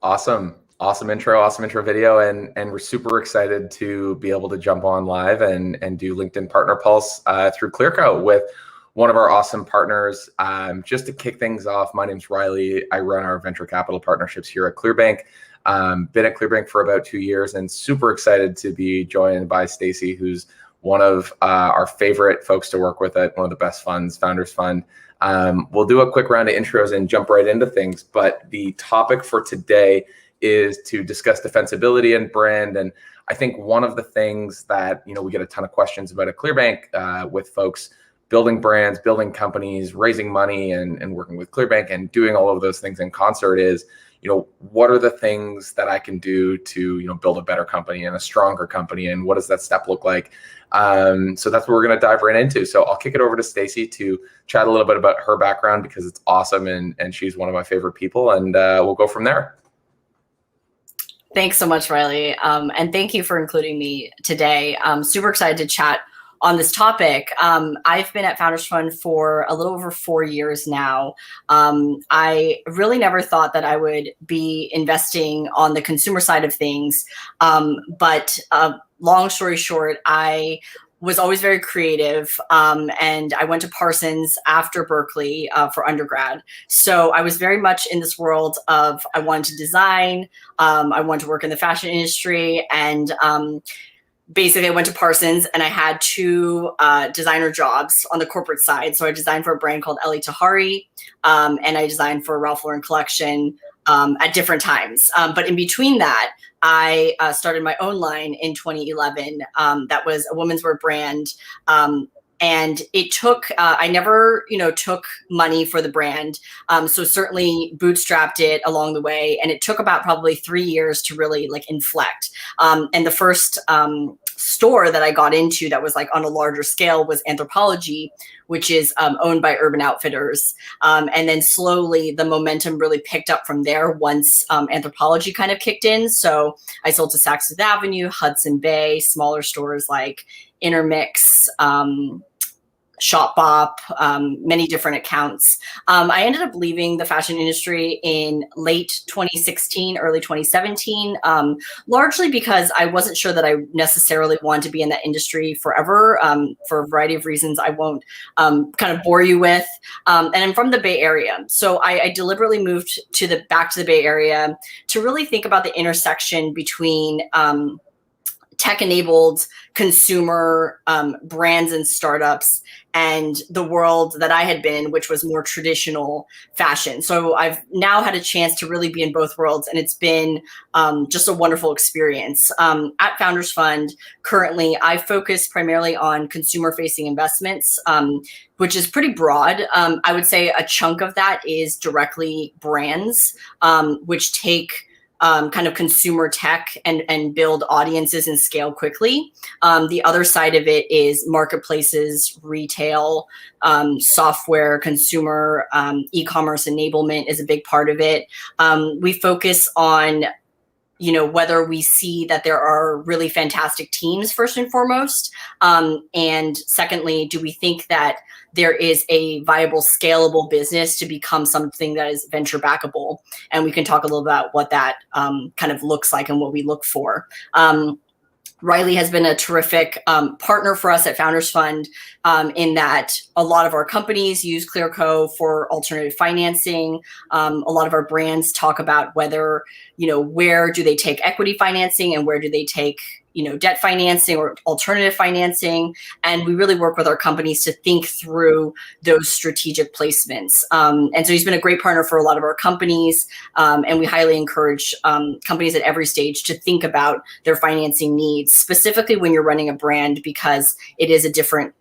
Awesome intro video, and we're super excited to be able to jump on live and do LinkedIn Partner Pulse through Clearco with one of our awesome partners. Just to kick things off, my name's Riley. I run our venture capital partnerships here at Clearbank. Been at Clearbank for about 2 years, and super excited to be joined by Stacy, who's one of our favorite folks to work with at one of the best funds, Founders Fund. We'll do a quick round of intros and jump right into things, but the topic for today is to discuss defensibility and brand. And I think one of the things that, we get a ton of questions about at Clearbank with folks building brands, building companies, raising money, and working with Clearbank and doing all of those things in concert is, what are the things that I can do to, build a better company and a stronger company, and what does that step look like? So that's what we're going to dive right into. So I'll kick it over to Stacy to chat a little bit about her background, because it's awesome and she's one of my favorite people, and we'll go from there. Thanks so much, Riley. And thank you for including me today. I'm super excited to chat on this topic. I've been at Founders Fund for a little over 4 years now. I really never thought that I would be investing on the consumer side of things. But long story short, I was always very creative, and I went to Parsons after Berkeley for undergrad. So I was very much in this world of I wanted to design, I wanted to work in the fashion industry, and basically I went to Parsons and I had 2 designer jobs on the corporate side. So I designed for a brand called Elie Tahari, and I designed for a Ralph Lauren collection at different times. But in between that, I started my own line in 2011. That was a womenswear brand. And it took, I never, took money for the brand. So certainly bootstrapped it along the way. And it took about probably 3 years to really inflect. And the first store that I got into that was on a larger scale was Anthropologie, which is owned by Urban Outfitters. And then slowly the momentum really picked up from there once Anthropologie kind of kicked in. So I sold to Saks Fifth Avenue, Hudson Bay, smaller stores like Intermix, Shop Bop, many different accounts. I ended up leaving the fashion industry in late 2016, early 2017, largely because I wasn't sure that I necessarily wanted to be in that industry forever, for a variety of reasons I won't kind of bore you with. And I'm from the Bay Area. So I deliberately moved back to the Bay Area to really think about the intersection between tech-enabled consumer brands and startups and the world that I had been in, which was more traditional fashion. So I've now had a chance to really be in both worlds, and it's been just a wonderful experience. At Founders Fund, currently, I focus primarily on consumer-facing investments, which is pretty broad. I would say a chunk of that is directly brands, which take kind of consumer tech and build audiences and scale quickly. The other side of it is marketplaces, retail, software, consumer, e-commerce enablement is a big part of it. We focus on whether we see that there are really fantastic teams, first and foremost. And secondly, do we think that there is a viable, scalable business to become something that is venture backable? And we can talk a little about what that kind of looks like and what we look for. Riley has been a terrific partner for us at Founders Fund in that a lot of our companies use Clearco for alternative financing. A lot of our brands talk about whether, where do they take equity financing and where do they take debt financing or alternative financing. And we really work with our companies to think through those strategic placements. And so he's been a great partner for a lot of our companies. And we highly encourage companies at every stage to think about their financing needs, specifically when you're running a brand, because it is a different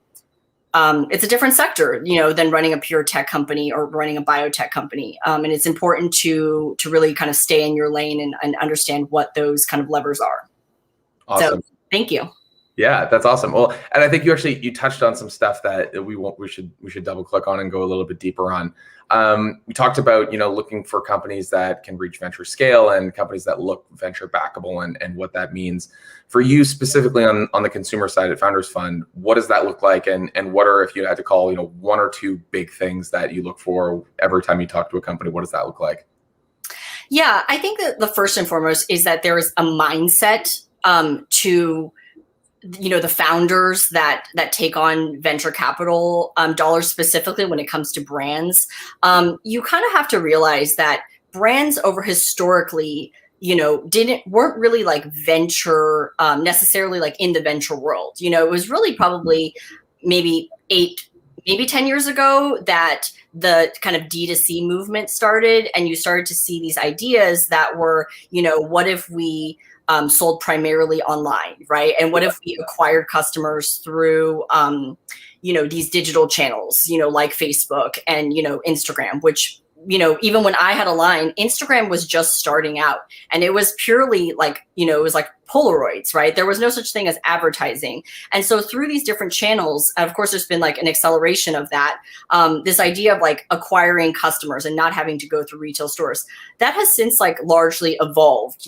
it's a different sector, than running a pure tech company or running a biotech company. And it's important to really kind of stay in your lane and understand what those kind of levers are. Awesome. So, thank you. Yeah, that's awesome. Well, and I think you touched on some stuff that we should double click on and go a little bit deeper on. We talked about, looking for companies that can reach venture scale and companies that look venture backable and what that means for you specifically on the consumer side at Founders Fund. What does that look like? And what are, if you had to call, one or two big things that you look for every time you talk to a company, what does that look like? Yeah, I think that the first and foremost is that there is a mindset to the founders that take on venture capital dollars, specifically when it comes to brands. You kind of have to realize that brands over historically, weren't really like venture necessarily like in the venture world. It was really probably maybe 10 years ago that the kind of D2C movement started, and you started to see these ideas that were, what if we sold primarily online, right? And what if we acquired customers through, these digital channels, like Facebook and, Instagram, which, even when I had a line, Instagram was just starting out, and it was purely like, it was like Polaroids, right? There was no such thing as advertising. And so through these different channels, of course, there's been like an acceleration of that. This idea of like acquiring customers and not having to go through retail stores, that has since like largely evolved,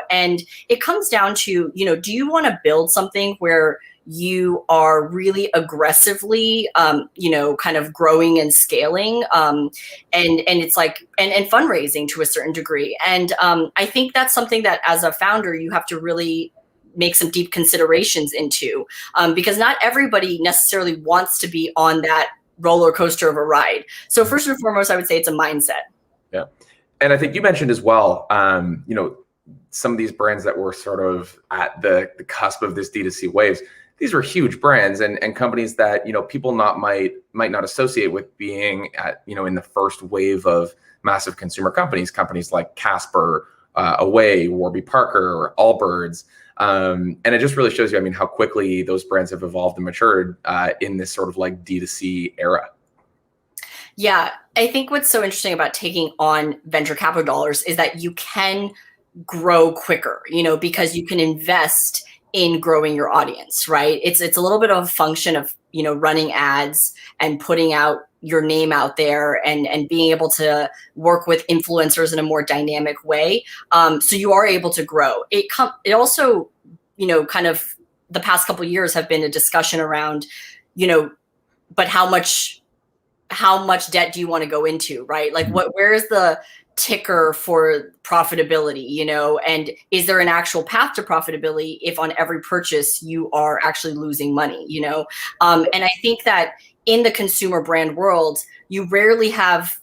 and it comes down to, do you want to build something where you are really aggressively, kind of growing and scaling, and it's like, and fundraising to a certain degree. And I think that's something that as a founder, you have to really make some deep considerations into, because not everybody necessarily wants to be on that roller coaster of a ride. So first and foremost, I would say it's a mindset. Yeah. And I think you mentioned as well, some of these brands that were sort of at the cusp of this D2C waves. These are huge brands and companies that, people might not associate with being at, in the first wave of massive consumer companies like Casper, Away, Warby Parker, Allbirds. And it just really shows you, how quickly those brands have evolved and matured in this sort of like D2C era. Yeah, I think what's so interesting about taking on venture capital dollars is that you can grow quicker, because you can invest in growing your audience, right? It's a little bit of a function of, running ads and putting out your name out there and being able to work with influencers in a more dynamic way. So you are able to grow. It also, kind of the past couple of years have been a discussion around, but how much debt do you want to go into, right? Like where is the ticker for profitability, and is there an actual path to profitability if on every purchase you are actually losing money, and I think that in the consumer brand world, you rarely have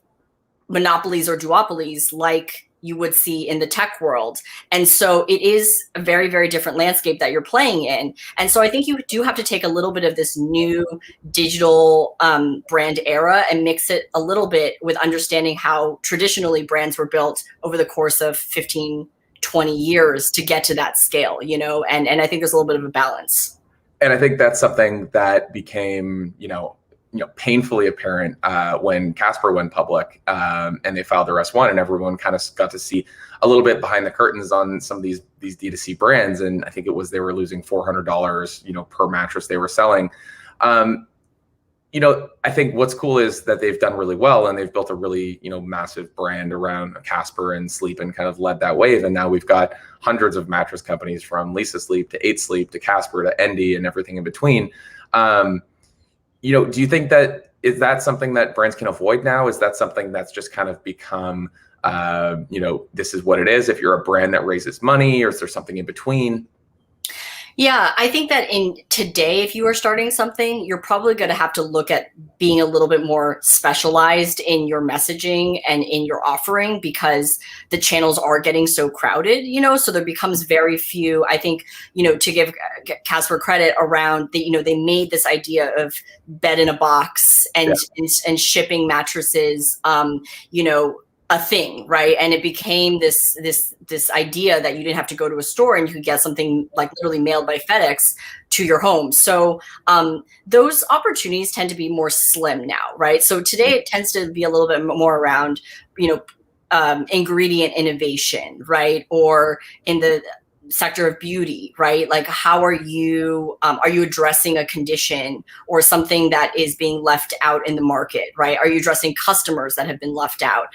monopolies or duopolies like you would see in the tech world. And so it is a very, very different landscape that you're playing in. And so I think you do have to take a little bit of this new digital brand era and mix it a little bit with understanding how traditionally brands were built over the course of 15, 20 years to get to that scale, and I think there's a little bit of a balance. And I think that's something that became, painfully apparent when Casper went public and they filed their S1, and everyone kind of got to see a little bit behind the curtains on some of these D2C brands. And I think they were losing $400, per mattress they were selling. I think what's cool is that they've done really well, and they've built a really, massive brand around Casper and sleep and kind of led that wave. And now we've got hundreds of mattress companies from Lisa Sleep to 8 Sleep to Casper to Endy and everything in between. Do you think is that something that brands can avoid now? Is that something that's just kind of become, this is what it is if you're a brand that raises money, or is there something in between? Yeah, I think that in today, if you are starting something, you're probably going to have to look at being a little bit more specialized in your messaging and in your offering, because the channels are getting so crowded, so there becomes very few. I think, to give Casper credit around they made this idea of bed in a box and shipping mattresses, a thing, right? And it became this idea that you didn't have to go to a store and you could get something like literally mailed by FedEx to your home. So those opportunities tend to be more slim now, right? So today it tends to be a little bit more around, ingredient innovation, right? Or in the sector of beauty, right? Like, how are you addressing a condition or something that is being left out in the market, right? Are you addressing customers that have been left out?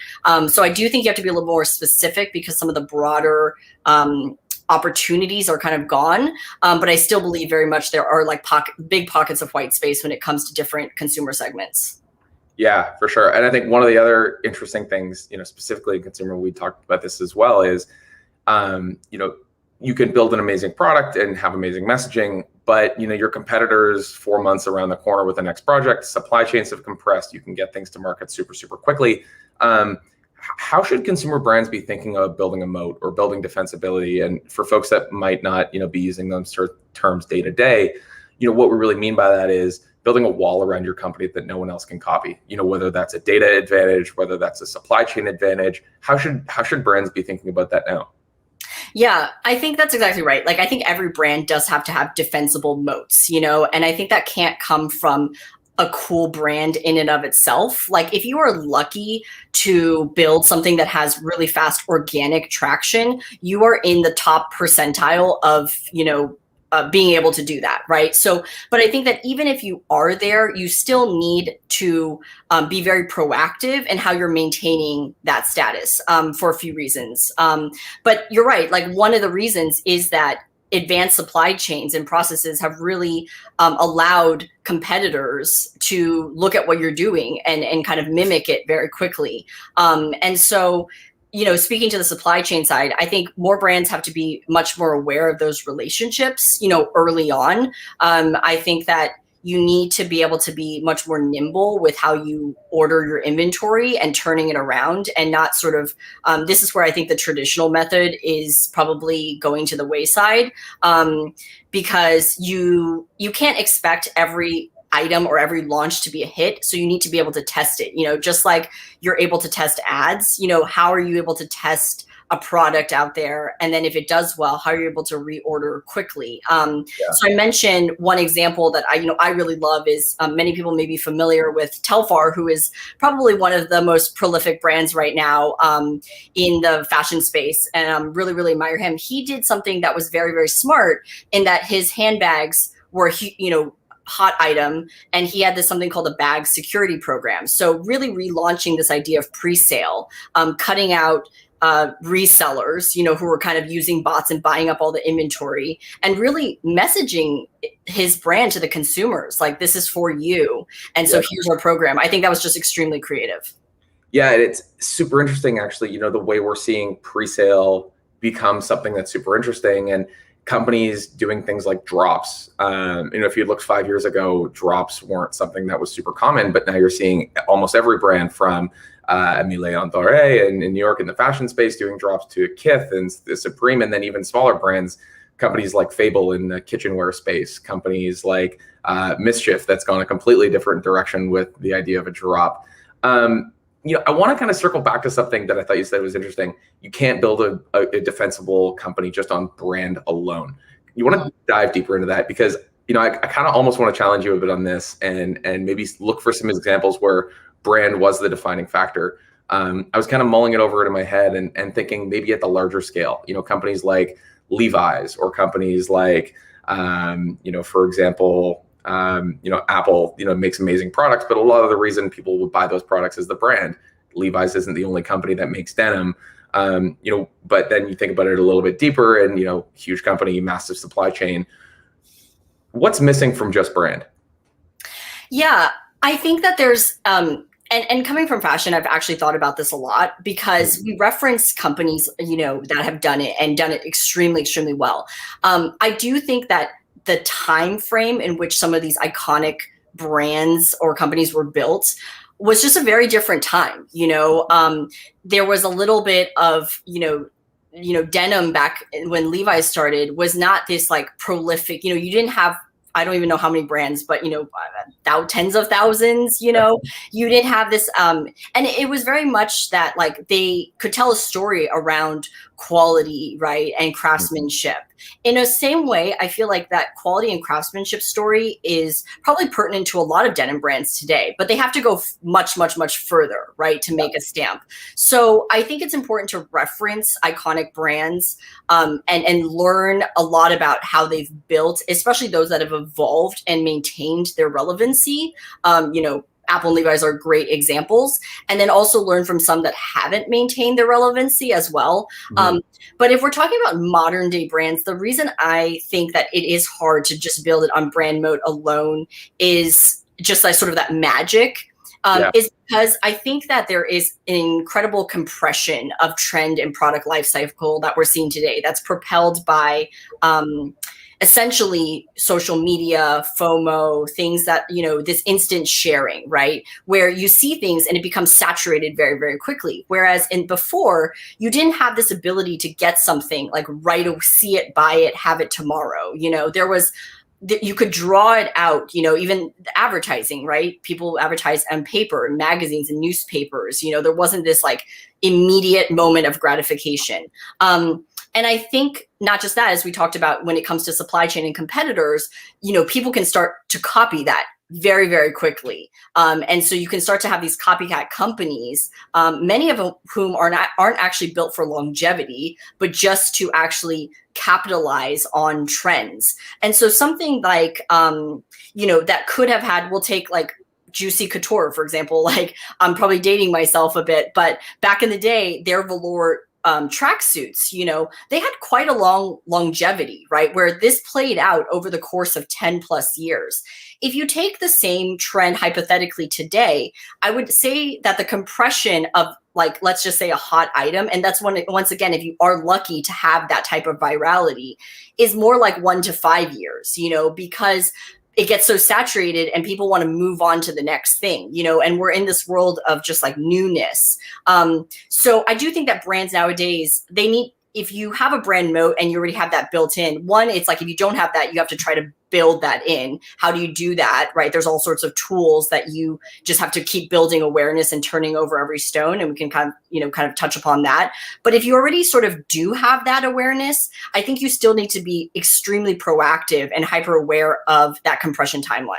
So I do think you have to be a little more specific, because some of the broader opportunities are kind of gone. But I still believe very much there are like big pockets of white space when it comes to different consumer segments. Yeah, for sure. And I think one of the other interesting things, specifically in consumer, we talked about this as well, is, you can build an amazing product and have amazing messaging, but your competitors 4 months around the corner with the next project, supply chains have compressed, you can get things to market super, super quickly. How should consumer brands be thinking of building a moat or building defensibility? And for folks that might not, be using those terms day to day, what we really mean by that is building a wall around your company that no one else can copy. Whether that's a data advantage, whether that's a supply chain advantage. How should brands be thinking about that now? Yeah, I think that's exactly right. Like, I think every brand does have to have defensible moats, and I think that can't come from a cool brand in and of itself. Like, if you are lucky to build something that has really fast organic traction, you are in the top percentile of, being able to do that, right? So, but I think that even if you are there, you still need to be very proactive in how you're maintaining that status for a few reasons. But you're right, like, one of the reasons is that advanced supply chains and processes have really allowed competitors to look at what you're doing and kind of mimic it very quickly. And so, speaking to the supply chain side, I think more brands have to be much more aware of those relationships, early on. I think that you need to be able to be much more nimble with how you order your inventory and turning it around, and not sort of, this is where I think the traditional method is probably going to the wayside, because you can't expect every item or every launch to be a hit. So you need to be able to test it, just like you're able to test ads, how are you able to test a product out there? And then if it does well, how are you able to reorder quickly? So I mentioned one example that I really love is, many people may be familiar with Telfar, who is probably one of the most prolific brands right now in the fashion space. And really, really admire him. He did something that was very, very smart, in that his handbags were, hot item, and he had something called a bag security program. So really relaunching this idea of pre-sale, cutting out resellers, who were kind of using bots and buying up all the inventory, and really messaging his brand to the consumers, like, this is for you. And so here's our program. I think that was just extremely creative. Yeah, it's super interesting, actually, the way we're seeing pre-sale become something that's super interesting, and companies doing things like drops. If you looked 5 years ago, drops weren't something that was super common, but now you're seeing almost every brand from Elie and Tahari in New York in the fashion space doing drops, to Kith and the Supreme, and then even smaller brands, companies like Fable in the kitchenware space, companies like Mischief that's gone a completely different direction with the idea of a drop. I want to kind of circle back to something that I thought you said was interesting. You can't build a defensible company just on brand alone. You want to dive deeper into that, because I kind of almost want to challenge you a bit on this, and maybe look for some examples where brand was the defining factor. I was kind of mulling it over in my head and thinking maybe at the larger scale, companies like VYBES, or companies like, for example, Apple, makes amazing products, but a lot of the reason people would buy those products is the brand. VYBES isn't the only company that makes denim, but then you think about it a little bit deeper, and, huge company, massive supply chain. What's missing from just brand? Yeah, I think that there's, and coming from fashion, I've actually thought about this a lot, because we reference companies, that have done it and done it extremely, extremely well. I do think that the time frame in which some of these iconic brands or companies were built was just a very different time. There was a little bit of, denim back when Levi's started was not this like prolific, you didn't have, I don't even know how many brands, but, tens of thousands, you didn't have this. And it was very much that, like, they could tell a story around quality, right, and craftsmanship. In a same way, I feel like that quality and craftsmanship story is probably pertinent to a lot of denim brands today, but they have to go much, much, much further, right, to make a stamp. So I think it's important to reference iconic brands and learn a lot about how they've built, especially those that have evolved and maintained their relevancy. Apple and Levi's are great examples, and then also learn from some that haven't maintained their relevancy as well. But if we're talking about modern day brands, the reason I think that it is hard to just build it on brand mode alone is just like sort of that magic. Is because I think that there is an incredible compression of trend and product life cycle that we're seeing today that's propelled by essentially social media, FOMO, things that, this instant sharing, right? Where you see things and it becomes saturated very, very quickly. Whereas before, you didn't have this ability to get something like see it, buy it, have it tomorrow. There was, you could draw it out, even advertising, right? People advertise on paper, magazines and newspapers, there wasn't this like immediate moment of gratification. And I think not just that, as we talked about when it comes to supply chain and competitors, people can start to copy that very, very quickly. And so you can start to have these copycat companies, many of whom aren't actually built for longevity, but just to actually capitalize on trends. And so something like, that could have had, we'll take like Juicy Couture, for example, like I'm probably dating myself a bit, but back in the day, their velour tracksuits, they had quite a long longevity, right? Where this played out over the course of 10 plus years. If you take the same trend hypothetically today, I would say that the compression of like, let's just say a hot item, and that's once again, if you are lucky to have that type of virality, is more like 1 to 5 years, because it gets so saturated and people want to move on to the next thing, and we're in this world of just like newness. So I do think that brands nowadays, they need, if you have a brand moat and you already have that built in, one, it's like, if you don't have that, you have to try to build that in. How do you do that, right? There's all sorts of tools that you just have to keep building awareness and turning over every stone. And we can kind of touch upon that. But if you already sort of do have that awareness, I think you still need to be extremely proactive and hyper aware of that compression timeline.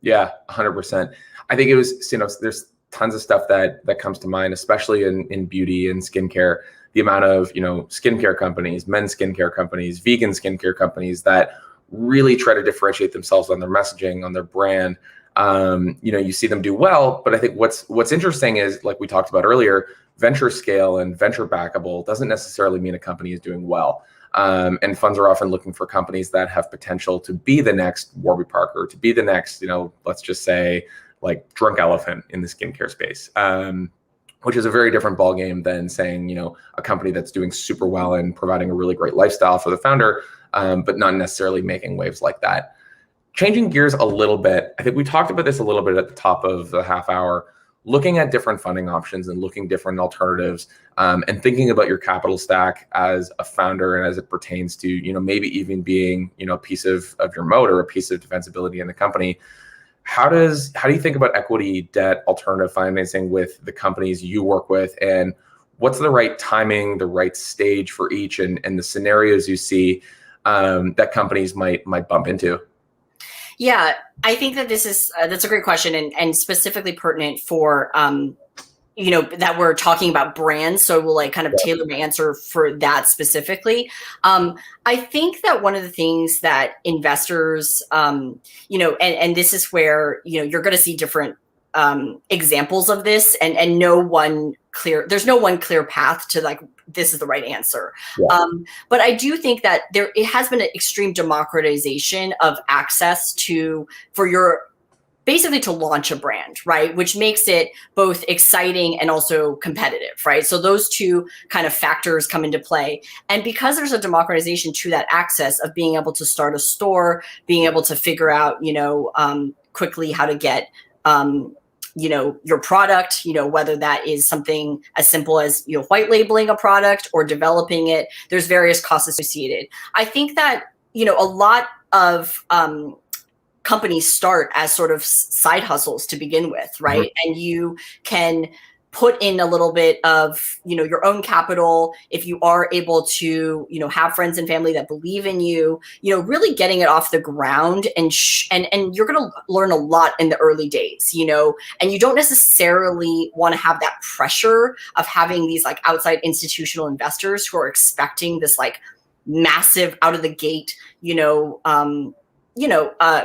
Yeah, 100%. I think it was, there's tons of stuff that comes to mind, especially in beauty and skincare. The amount of, skincare companies, men's skincare companies, vegan skincare companies that really try to differentiate themselves on their messaging, on their brand. You see them do well, but I think what's interesting is, like we talked about earlier, venture scale and venture backable doesn't necessarily mean a company is doing well. And funds are often looking for companies that have potential to be the next Warby Parker, to be the next, let's just say like Drunk Elephant in the skincare space. Which is a very different ballgame than saying, a company that's doing super well and providing a really great lifestyle for the founder, but not necessarily making waves like that. Changing gears a little bit, I think we talked about this a little bit at the top of the half hour, looking at different funding options and looking different alternatives, and thinking about your capital stack as a founder and as it pertains to, maybe even being, a piece of your moat or a piece of defensibility in the company. How do you think about equity, debt, alternative financing with the companies you work with, and what's the right timing, the right stage for each, and the scenarios you see that companies might bump into? Yeah, I think that that's a great question, and specifically pertinent for that we're talking about brands. So we'll like kind of tailor my answer for that specifically. I think that one of the things that investors, and this is where, you're going to see different examples of this, and there's no one clear path to like, this is the right answer. Yeah. But I do think that it has been an extreme democratization of access basically to launch a brand, right? Which makes it both exciting and also competitive, right? So those two kind of factors come into play. And because there's a democratization to that access of being able to start a store, being able to figure out, quickly how to get, your product, whether that is something as simple as, white labeling a product or developing it, there's various costs associated. I think that, a lot of, companies start as sort of side hustles to begin with, right? Mm-hmm. And you can put in a little bit of, your own capital, if you are able to, have friends and family that believe in you, really getting it off the ground, and you're going to learn a lot in the early days, and you don't necessarily want to have that pressure of having these like outside institutional investors who are expecting this like massive out of the gate,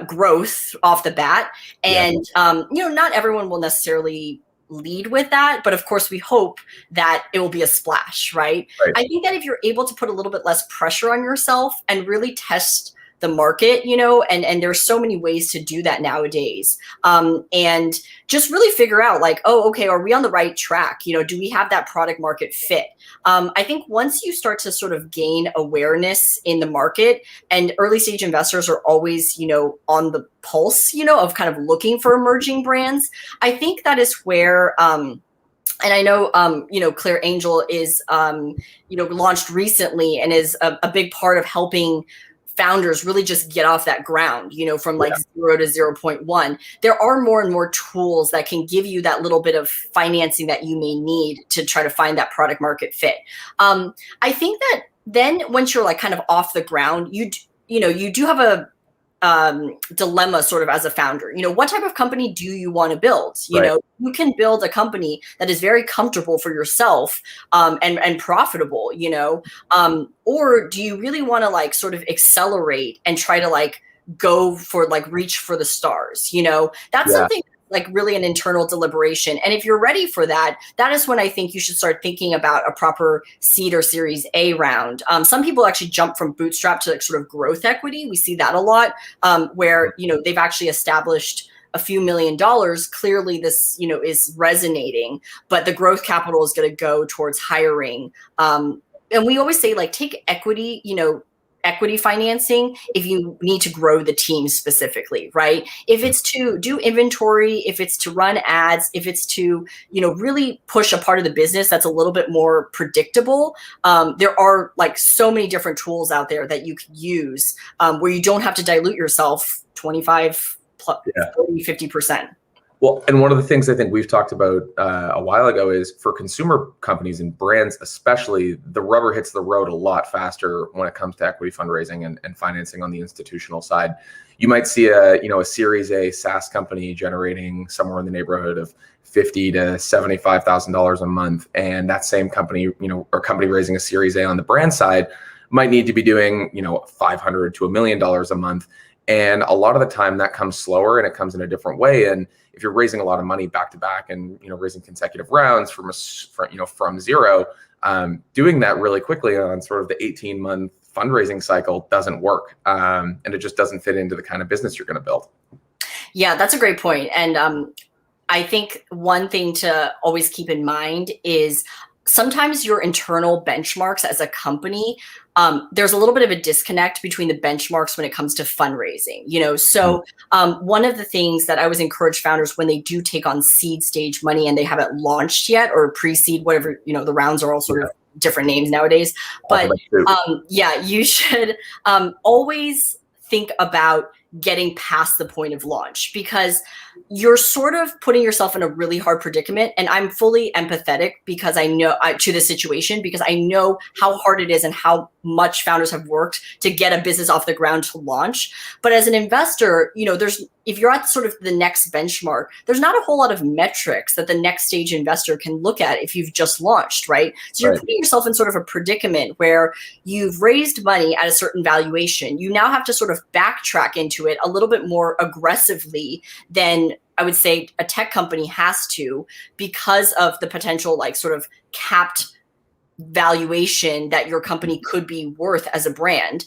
growth off the bat. And, not everyone will necessarily lead with that, but of course we hope that it will be a splash, right? I think that if you're able to put a little bit less pressure on yourself and really test the market, and there's so many ways to do that nowadays, and just really figure out like, oh, okay, are we on the right track? Do we have that product market fit? I think once you start to sort of gain awareness in the market, and early stage investors are always, on the pulse, of kind of looking for emerging brands, I think that is where, and I know, Clear Angel is, launched recently and is a big part of helping founders really just get off that ground, from like 0 to 0.1. There are more and more tools that can give you that little bit of financing that you may need to try to find that product market fit. I think that then once you're like kind of off the ground, you do have a dilemma sort of as a founder. What type of company do you want to build? You can build a company that is very comfortable for yourself, and profitable, or do you really want to like sort of accelerate and try to like go for like reach for the stars? That's something like really an internal deliberation. And if you're ready for that, that is when I think you should start thinking about a proper seed or series A round. Some people actually jump from bootstrap to like sort of growth equity. We see that a lot, where, they've actually established a few $1 million. Clearly this, is resonating, but the growth capital is going to go towards hiring. And we always say like, take equity, equity financing if you need to grow the team specifically, right? If it's to do inventory, if it's to run ads, if it's to, really push a part of the business that's a little bit more predictable, there are like so many different tools out there that you could use, where you don't have to dilute yourself 25 plus 40, 50%. Well, and one of the things I think we've talked about a while ago is for consumer companies and brands, especially, the rubber hits the road a lot faster when it comes to equity fundraising and financing on the institutional side. You might see a Series A SaaS company generating somewhere in the neighborhood of $50,000 to $75,000 a month, and that same company, or company raising a Series A on the brand side, might need to be doing $500,000 to $1 million a month. And a lot of the time that comes slower and it comes in a different way. And if you're raising a lot of money back to back and raising consecutive rounds from zero, doing that really quickly on sort of the 18-month fundraising cycle doesn't work, and it just doesn't fit into the kind of business you're going to build. Yeah, that's a great point. And I think one thing to always keep in mind is sometimes your internal benchmarks as a company, there's a little bit of a disconnect between the benchmarks when it comes to fundraising, So one of the things that I always encourage founders when they do take on seed stage money and they haven't launched yet, or pre-seed, whatever, the rounds are all sort of different names nowadays. But you should always think about getting past the point of launch, because you're sort of putting yourself in a really hard predicament. And I'm fully empathetic because I know to the situation, because I know how hard it is and how much founders have worked to get a business off the ground to launch. But as an investor, if you're at sort of the next benchmark, there's not a whole lot of metrics that the next stage investor can look at if you've just launched, right? So you're putting yourself in sort of a predicament where you've raised money at a certain valuation. You now have to sort of backtrack into it a little bit more aggressively than I would say a tech company has to, because of the potential like sort of capped valuation that your company could be worth as a brand.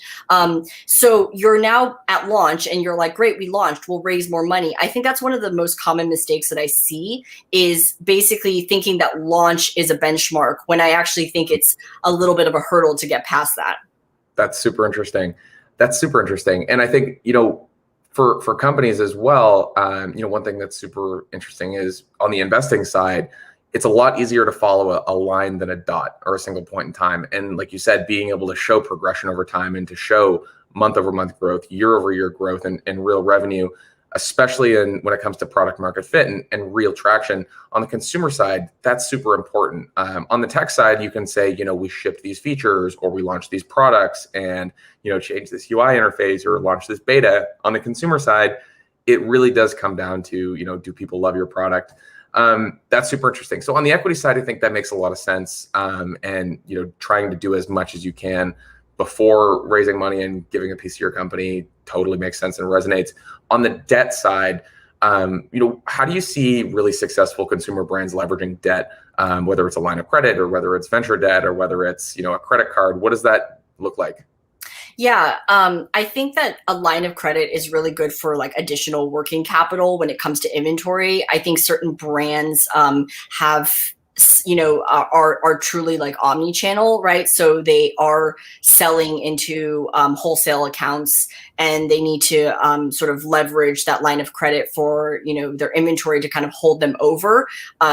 So you're now at launch and you're like, great, we launched, we'll raise more money. I think that's one of the most common mistakes that I see, is basically thinking that launch is a benchmark when I actually think it's a little bit of a hurdle to get past that. That's super interesting. And I think, for companies as well, one thing that's super interesting is on the investing side, it's a lot easier to follow a line than a dot or a single point in time. And like you said, being able to show progression over time and to show month over month growth, year over year growth, and real revenue, especially when it comes to product market fit and real traction. On the consumer side, that's super important. On the tech side, you can say, we shipped these features, or we launched these products, and change this UI interface, or launch this beta. On the consumer side, it really does come down to, do people love your product? That's super interesting. So on the equity side, I think that makes a lot of sense. And trying to do as much as you can before raising money and giving a piece of your company totally makes sense and resonates. On the debt side, how do you see really successful consumer brands leveraging debt, whether it's a line of credit, or whether it's venture debt, or whether it's a credit card? What does that look like? Yeah, I think that a line of credit is really good for like additional working capital when it comes to inventory. I think certain brands have, are truly like omni-channel, right? So they are selling into wholesale accounts, and they need to sort of leverage that line of credit for, their inventory to kind of hold them over,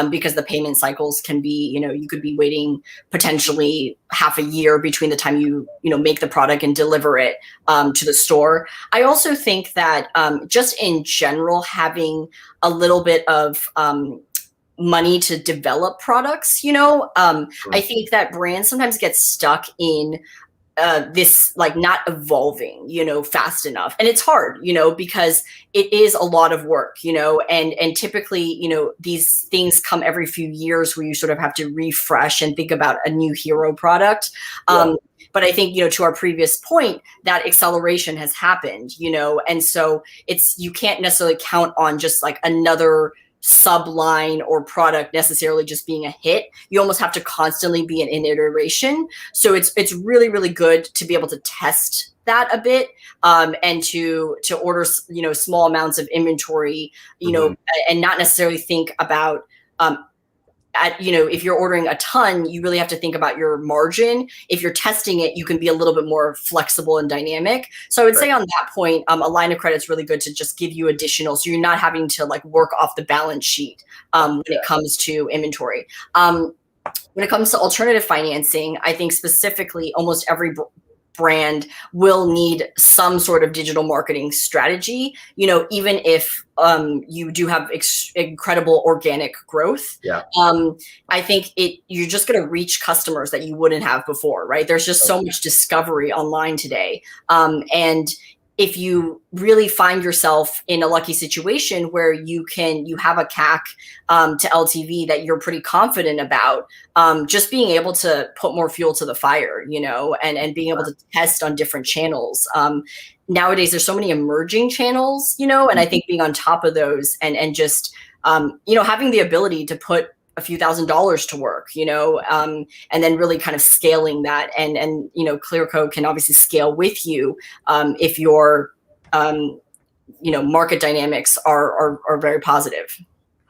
because the payment cycles can be, you could be waiting potentially half a year between the time you make the product and deliver it to the store. I also think that just in general, having a little bit of money to develop products, I think that brands sometimes get stuck in this like not evolving, fast enough. And it's hard, because it is a lot of work, and typically, these things come every few years where you sort of have to refresh and think about a new hero product. But I think, to our previous point, that acceleration has happened, and so you can't necessarily count on just like another subline or product necessarily just being a hit. You almost have to constantly be in iteration. So it's really, really good to be able to test that a bit, and to order, small amounts of inventory, and not necessarily think about, if you're ordering a ton, you really have to think about your margin. If you're testing it, you can be a little bit more flexible and dynamic. So I would say on that point, a line of credit is really good to just give you additional, so you're not having to like work off the balance sheet when it comes to inventory. When it comes to alternative financing, I think specifically almost every brand will need some sort of digital marketing strategy, even if you do have incredible organic growth. I think you're just going to reach customers that you wouldn't have before, right? There's just so much discovery online today. And if you really find yourself in a lucky situation where you have a CAC to LTV that you're pretty confident about, just being able to put more fuel to the fire, and being able to test on different channels. Nowadays, there's so many emerging channels, and I think being on top of those and just, having the ability to put a few $1,000s to work, and then really kind of scaling that. And Clearco can obviously scale with you if your, market dynamics are very positive.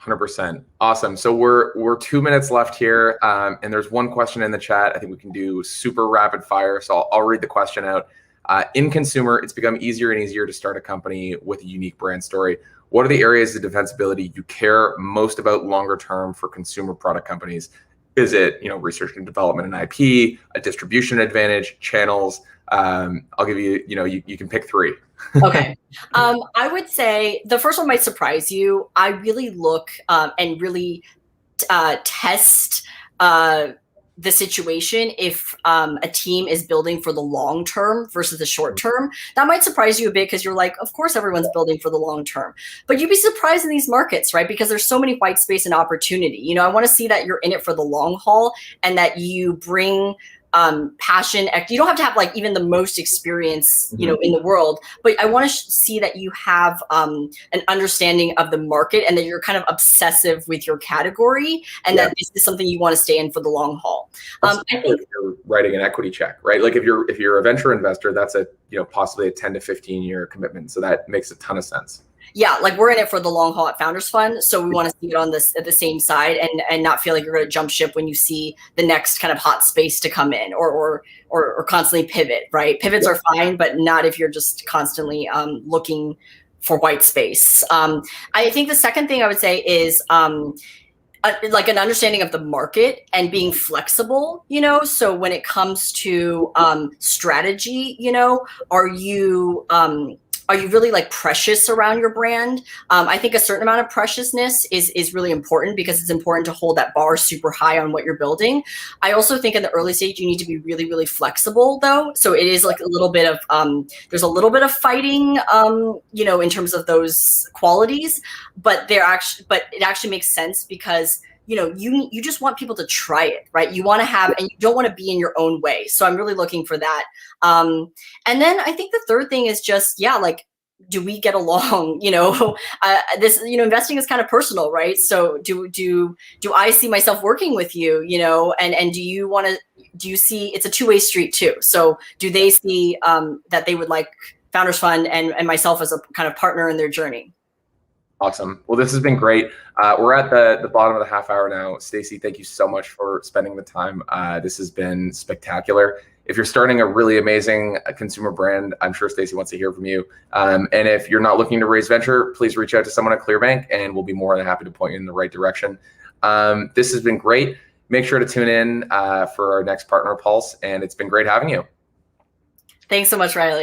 100%. Awesome. So we're 2 minutes left here. And there's one question in the chat. I think we can do super rapid fire. So I'll read the question out. In consumer, it's become easier and easier to start a company with a unique brand story. What are the areas of defensibility you care most about longer term for consumer product companies? Is it, research and development and IP, a distribution advantage, channels? I'll give you, you can pick 3. Okay. I would say the first one might surprise you. I really look and really test the situation if a team is building for the long term versus the short term. That might surprise you a bit because you're like, of course everyone's building for the long term. But you'd be surprised in these markets, right? Because there's so many white space and opportunity. I want to see that you're in it for the long haul and that you bring passion. You don't have to have like even the most experience, in the world, but I want to see that you have an understanding of the market and that you're kind of obsessive with your category and that this is something you want to stay in for the long haul. I think if you're writing an equity check, right? Like if you're a venture investor, that's a, possibly a 10 to 15 year commitment. So that makes a ton of sense. Yeah, like we're in it for the long haul at Founders Fund, so we want to see it on this at the same side, and not feel like you're going to jump ship when you see the next kind of hot space to come in, or constantly pivot. Right, pivots are fine, but not if you're just constantly looking for white space. I think the second thing I would say is like an understanding of the market and being flexible. So when it comes to strategy, are you are you really like precious around your brand? I think a certain amount of preciousness is really important, because it's important to hold that bar super high on what you're building. I also think in the early stage, you need to be really, really flexible though. So it is like a little bit of, there's a little bit of fighting, you know, in terms of those qualities, but it actually makes sense, because you know, you just want people to try it, right? You want to have, and you don't want to be in your own way. So I'm really looking for that. And then I think the third thing is just, yeah, like, do we get along? You know, this, you know, investing is kind of personal, right? So do I see myself working with you, you know, and do you see, it's a two-way street too. So do they see that they would like Founders Fund and myself as a kind of partner in their journey? Awesome. Well, this has been great. We're at the bottom of the half hour now. Stacy, thank you so much for spending the time. This has been spectacular. If you're starting a really amazing consumer brand, I'm sure Stacy wants to hear from you. And if you're not looking to raise venture, please reach out to someone at Clearbank, and we'll be more than happy to point you in the right direction. This has been great. Make sure to tune in for our next Partner Pulse, and it's been great having you. Thanks so much, Riley.